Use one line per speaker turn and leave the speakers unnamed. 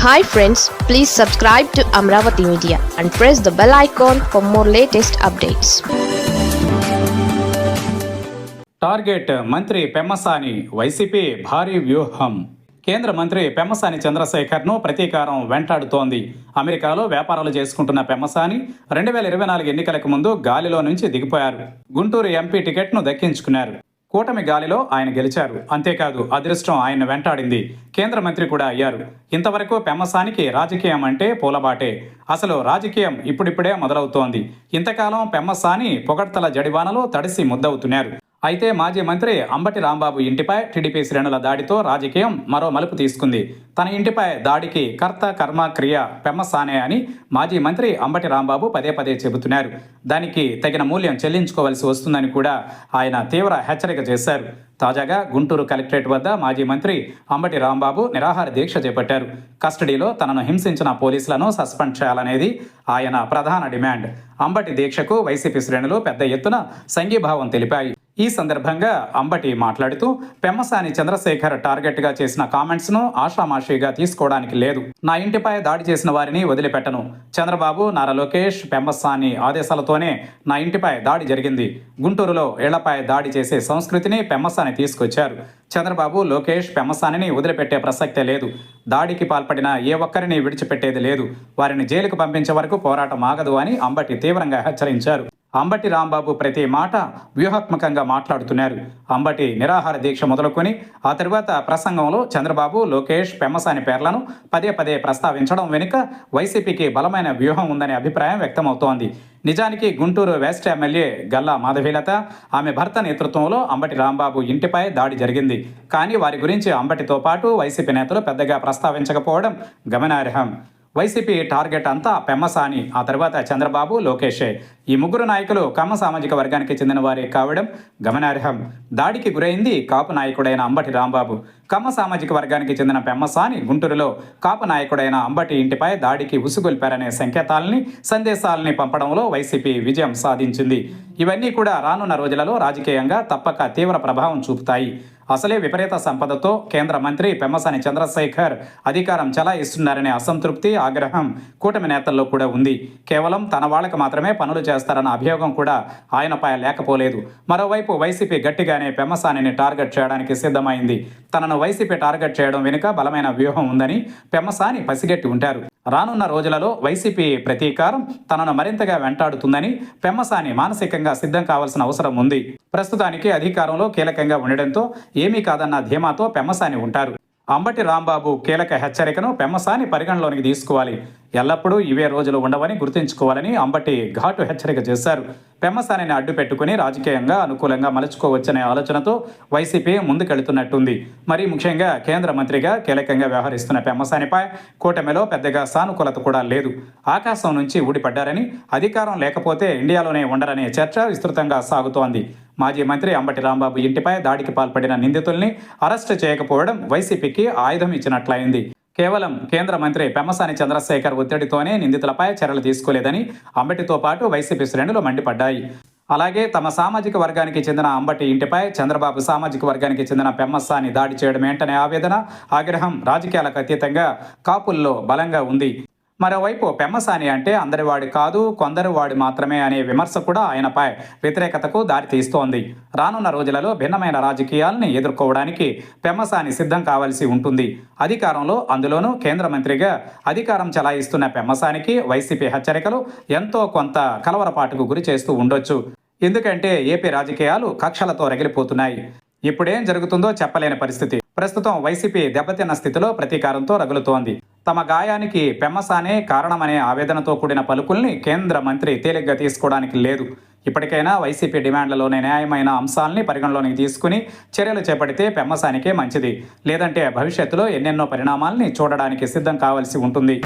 Hi friends, please subscribe to Amravati Media and press the bell icon for more latest updates.
Target మంత్రి Pemmasani, YCP భారీ వ్యూహం. కేంద్ర మంత్రి పెమ్మసాని చంద్రశేఖర్ను ప్రతీకారం వెంటాడుతోంది. అమెరికాలో వ్యాపారాలు చేసుకుంటున్న పెమ్మసాని 2024 ఎన్నికలకు ముందు గాలిలో నుంచి దిగిపోయారు. గుంటూరు ఎంపీ టికెట్ను దక్కించుకున్నారు. కూటమి గాలిలో ఆయన గెలిచారు. అంతేకాదు అదృష్టం ఆయన్ను వెంటాడింది. కేంద్ర మంత్రి కూడా అయ్యారు. ఇంతవరకు పెమ్మసానికి రాజకీయం అంటే పూలబాటే. అసలు రాజకీయం ఇప్పుడిప్పుడే మొదలవుతోంది. ఇంతకాలం పెమ్మసాని పొగడ్తల జడివానలో తడిసి ముద్దవుతున్నారు. అయితే మాజీ మంత్రి అంబటి రాంబాబు ఇంటిపై టీడీపీ శ్రేణుల దాడితో రాజకీయం మరో మలుపు తీసుకుంది. తన ఇంటిపై దాడికి కర్త కర్మ క్రియ పెమ్మసానే అని మాజీ మంత్రి అంబటి రాంబాబు పదే పదే చెబుతున్నారు. దానికి తగిన మూల్యం చెల్లించుకోవాల్సి వస్తుందని కూడా ఆయన తీవ్ర హెచ్చరిక చేశారు. తాజాగా గుంటూరు కలెక్టరేట్ వద్ద మాజీ మంత్రి అంబటి రాంబాబు నిరాహార దీక్ష చేపట్టారు. కస్టడీలో తనను హింసించిన పోలీసులను సస్పెండ్ చేయాలనేది ఆయన ప్రధాన డిమాండ్. అంబటి దీక్షకు వైసీపీ శ్రేణులు పెద్ద ఎత్తున సంఘీభావం తెలిపాయి. ఈ సందర్భంగా అంబటి మాట్లాడుతూ పెమ్మసాని చంద్రశేఖర్ టార్గెట్గా చేసిన కామెంట్స్ను ఆషామాషీగా తీసుకోవడానికి లేదు. నా ఇంటిపై దాడి చేసిన వారిని వదిలిపెట్టను. చంద్రబాబు, నారా లోకేష్, పెమ్మసాని ఆదేశాలతోనే నా ఇంటిపై దాడి జరిగింది. గుంటూరులో ఇళ్లపై దాడి చేసే సంస్కృతిని పెమ్మసాని తీసుకొచ్చారు. చంద్రబాబు, లోకేష్, పెమ్మసానిని వదిలిపెట్టే ప్రసక్తే లేదు. దాడికి పాల్పడిన ఏ ఒక్కరిని విడిచిపెట్టేది లేదు. వారిని జైలుకు పంపించే వరకు పోరాటం ఆగదు అని అంబటి తీవ్రంగా హెచ్చరించారు. అంబటి రాంబాబు ప్రతి మాట వ్యూహాత్మకంగా మాట్లాడుతున్నారు. అంబటి నిరాహార దీక్ష మొదలుకొని ఆ తరువాత ప్రసంగంలో చంద్రబాబు, లోకేష్, పెమ్మసాని పేర్లను పదే పదే ప్రస్తావించడం వెనుక వైసీపీకి బలమైన వ్యూహం ఉందనే అభిప్రాయం వ్యక్తమవుతోంది. నిజానికి గుంటూరు వెస్ట్ ఎమ్మెల్యే గల్లా మాధవీలత, ఆమె భర్త నేతృత్వంలో అంబటి రాంబాబు ఇంటిపై దాడి జరిగింది. కానీ వారి గురించి అంబటితో పాటు వైసీపీ నేతలు పెద్దగా ప్రస్తావించకపోవడం గమనార్హం. వైసీపీ టార్గెట్ అంతా పెమ్మసాని, ఆ తర్వాత చంద్రబాబు, లోకేషే. ఈ ముగ్గురు నాయకులు కమ్మ సామాజిక వర్గానికి చెందిన వారే కావడం గమనార్హం. దాడికి గురైంది కాపు నాయకుడైన అంబటి రాంబాబు. కమ్మ సామాజిక వర్గానికి చెందిన పెమ్మసాని గుంటూరులో కాపు నాయకుడైన అంబటి ఇంటిపై దాడికి ఉసుగొల్పారనే సందేశాలని పంపడంలో వైసీపీ విజయం సాధించింది. ఇవన్నీ కూడా రానున్న రోజులలో రాజకీయంగా తప్పక తీవ్ర ప్రభావం చూపుతాయి. అసలే విపరీత సంపదతో కేంద్ర మంత్రి పెమ్మసాని చంద్రశేఖర్ అధికారం చెలాయిస్తున్నారనే అసంతృప్తి, ఆగ్రహం కూటమి నేతల్లో కూడా ఉంది. కేవలం తన వాళ్ళకు మాత్రమే పనులు చేస్తారన్న అభియోగం కూడా ఆయనపై లేకపోలేదు. మరోవైపు వైసీపీ గట్టిగానే పెమ్మసానిని టార్గెట్ చేయడానికి సిద్ధమైంది. తనను వైసీపీ టార్గెట్ చేయడం వెనుక బలమైన వ్యూహం ఉందని పెమ్మసాని పసిగట్టి ఉంటారు. రానున్న రోజులలో వైసీపీ ప్రతీకారం తనను మరింతగా వెంటాడుతుందని పెమ్మసాని మానసికంగా సిద్ధం కావాల్సిన అవసరం ఉంది. ప్రస్తుతానికి అధికారంలో కీలకంగా ఉండడంతో ఏమీ కాదన్న ధీమాతో పెమ్మసాని ఉంటారు. అంబటి రాంబాబు కీలక హెచ్చరికను పెమ్మసాని పరిగణలోనికి తీసుకోవాలి. ఎల్లప్పుడూ ఇవే రోజులు ఉండవని గుర్తుంచుకోవాలని అంబటి ఘాటు హెచ్చరిక చేశారు. పెమ్మసానిని అడ్డు పెట్టుకుని రాజకీయంగా అనుకూలంగా మలుచుకోవచ్చనే ఆలోచనతో వైసీపీ ముందుకెళ్తున్నట్టుంది. మరీ ముఖ్యంగా కేంద్ర మంత్రిగా కీలకంగా వ్యవహరిస్తున్న పెమ్మసానిపై కూటమిలో పెద్దగా సానుకూలత కూడా లేదు. ఆకాశం నుంచి ఊడిపడ్డారని, అధికారం లేకపోతే ఇండియాలోనే ఉండరనే చర్చ విస్తృతంగా సాగుతోంది. మాజీ మంత్రి అంబటి రాంబాబు ఇంటిపై దాడికి పాల్పడిన నిందితుల్ని అరెస్టు చేయకపోవడం వైసీపీకి ఆయుధం ఇచ్చినట్లయింది. కేవలం కేంద్ర మంత్రి పెమ్మసాని చంద్రశేఖర్ ఒత్తిడితోనే నిందితులపై చర్యలు తీసుకోలేదని అంబటితో పాటు వైసీపీ శ్రేణులు మండిపడ్డాయి. అలాగే తమ సామాజిక వర్గానికి చెందిన అంబటి ఇంటిపై చంద్రబాబు సామాజిక వర్గానికి చెందిన పెమ్మసాని దాడి చేయడం ఏంటనే ఆవేదన, ఆగ్రహం రాజకీయాలకు అతీతంగా కాపుల్లో బలంగా ఉంది. మరోవైపు పెమ్మసాని అంటే అందరివాడి కాదు, కొందరు వాడి మాత్రమే అనే విమర్శ కూడా ఆయనపై వ్యతిరేకతకు దారితీస్తోంది. రానున్న రోజులలో భిన్నమైన రాజకీయాల్ని ఎదుర్కోవడానికి పెమ్మసాని సిద్ధం కావాల్సి ఉంటుంది. అధికారంలో, అందులోనూ కేంద్ర మంత్రిగా అధికారం చెలాయిస్తున్న పెమ్మసానికి వైసీపీ హెచ్చరికలు ఎంతో కొంత కలవరపాటుకు గురి చేస్తూ ఉండొచ్చు. ఎందుకంటే ఏపీ రాజకీయాలు కక్షలతో రగిలిపోతున్నాయి. ఇప్పుడేం జరుగుతుందో చెప్పలేని పరిస్థితి. ప్రస్తుతం వైసీపీ దెబ్బతిన్న స్థితిలో ప్రతీకారంతో రగులుతోంది. తమ గాయానికి పెమ్మసానే కారణమనే ఆవేదనతో కూడిన పలుకుల్ని కేంద్ర మంత్రి తేలిగ్గా తీసుకోవడానికి లేదు. ఇప్పటికైనా వైసీపీ డిమాండ్లలోని న్యాయమైన అంశాలని పరిగణలోకి తీసుకుని చర్యలు చేపడితే పెమ్మసానికే మంచిది. లేదంటే భవిష్యత్తులో ఎన్నెన్నో పరిణామాల్ని చూడడానికి సిద్ధం కావాల్సి ఉంటుంది.